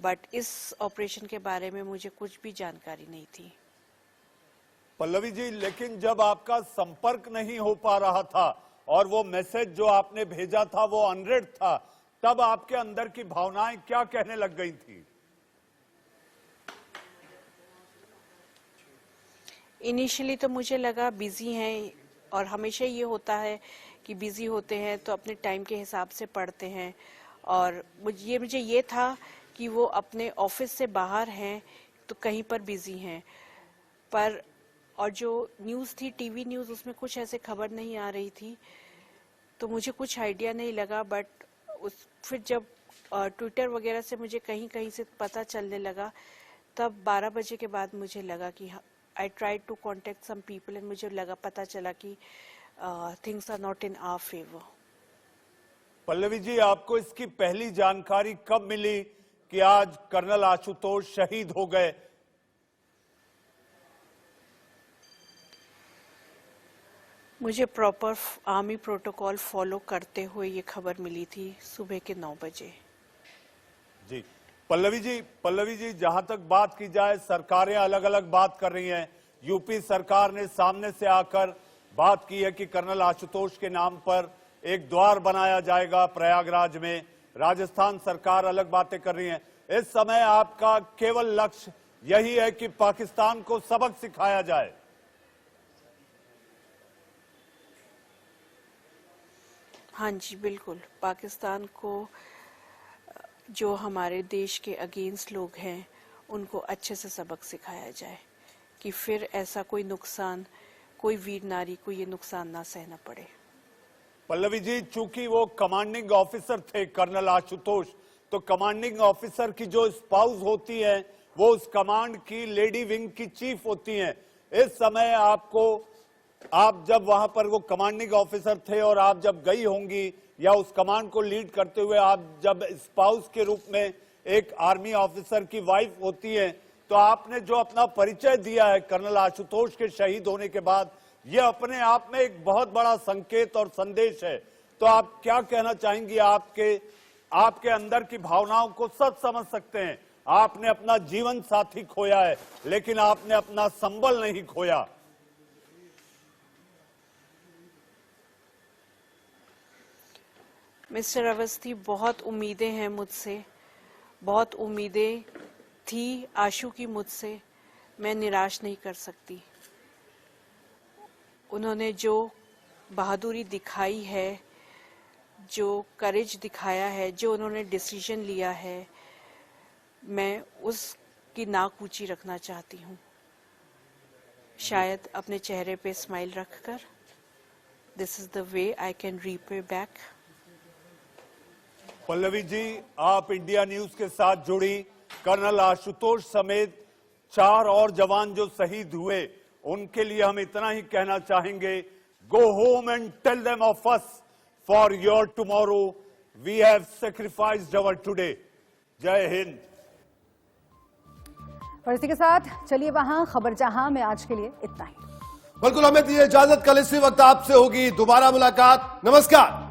बट इस ऑपरेशन के बारे में मुझे कुछ भी जानकारी नहीं थी। पल्लवी जी, लेकिन जब आपका संपर्क नहीं हो पा रहा था और वो मैसेज जो आपने भेजा था वो अनरेड था, तब आपके अंदर की भावनाएं क्या कहने लग गई थी? इनिशियली तो मुझे लगा बिजी हैं, और हमेशा ये होता है कि बिजी होते हैं तो अपने टाइम के हिसाब से पढ़ते हैं, और मुझे ये था कि वो अपने ऑफिस से बाहर हैं तो कहीं पर बिजी हैं। पर और जो न्यूज़ थी, टीवी न्यूज़, उसमें कुछ ऐसे खबर नहीं आ रही थी, तो मुझे कुछ आइडिया नहीं लगा। बट फिर जब ट्विटर वगैरह से मुझे कहीं कहीं से पता चलने लगा, तब 12 बजे के बाद मुझे लगा कि I tried to contact some people and मुझे पता चला कि things are not in our favour. Pallavi ji, आपको इसकी पहली जानकारी कब मिली कि आज कर्नल आशुतोष शहीद हो गए? मुझे प्रॉपर आर्मी प्रोटोकॉल फॉलो करते हुए ये खबर मिली थी सुबह के 9 बजे। जी पल्लवी जी, जहां तक बात की जाए, सरकारें अलग अलग बात कर रही हैं। यूपी सरकार ने सामने से आकर बात की है कि कर्नल आशुतोष के नाम पर एक द्वार बनाया जाएगा प्रयागराज में। राजस्थान सरकार अलग बातें कर रही है। इस समय आपका केवल लक्ष्य यही है कि पाकिस्तान को सबक सिखाया जाए। हाँ जी, बिल्कुल। पाकिस्तान को जो हमारे देश के अगेंस्ट लोग हैं उनको अच्छे से सबक सिखाया जाए कि फिर ऐसा कोई नुकसान, कोई वीर नारी को ये नुकसान ना सहना पड़े। पल्लवी जी, चूंकि वो कमांडिंग ऑफिसर थे कर्नल आशुतोष, तो कमांडिंग ऑफिसर की जो स्पाउस होती है वो उस कमांड की लेडी विंग की चीफ होती हैं। इस समय आप जब वहां पर वो कमांडिंग ऑफिसर थे और आप जब गई होंगी या उस कमांड को लीड करते हुए आप जब स्पाउस के रूप में एक आर्मी ऑफिसर की वाइफ होती है, तो आपने जो अपना परिचय दिया है कर्नल आशुतोष के शहीद होने के बाद, यह अपने आप में एक बहुत बड़ा संकेत और संदेश है। तो आप क्या कहना चाहेंगी? आपके अंदर की भावनाओं को सब समझ सकते हैं। आपने अपना जीवन साथी खोया है, लेकिन आपने अपना संबल नहीं खोया। मिस्टर अवस्थी, बहुत उम्मीदें हैं मुझसे, बहुत उम्मीदें थी आशु की मुझसे। मैं निराश नहीं कर सकती। उन्होंने जो बहादुरी दिखाई है, जो करेज दिखाया है, जो उन्होंने डिसीजन लिया है, मैं उसकी नाक ऊंची रखना चाहती हूँ, शायद अपने चेहरे पे स्माइल रखकर। This is the way I can repay back. Pallavi ji, आप इंडिया न्यूज के साथ जुड़ी। कर्नल आशुतोष समेत 4 और जवान जो शहीद हुए, उनके लिए हम इतना ही कहना चाहेंगे, go home and tell them of us for your tomorrow we have sacrificed our today. जय हिंद। और इसी के साथ चलिए वहां खबर जहां में आज के लिए इतना ही। बिल्कुल, हमें दीजिए इजाजत। कल इसी वक्त आपसे होगी दोबारा मुलाकात। नमस्कार।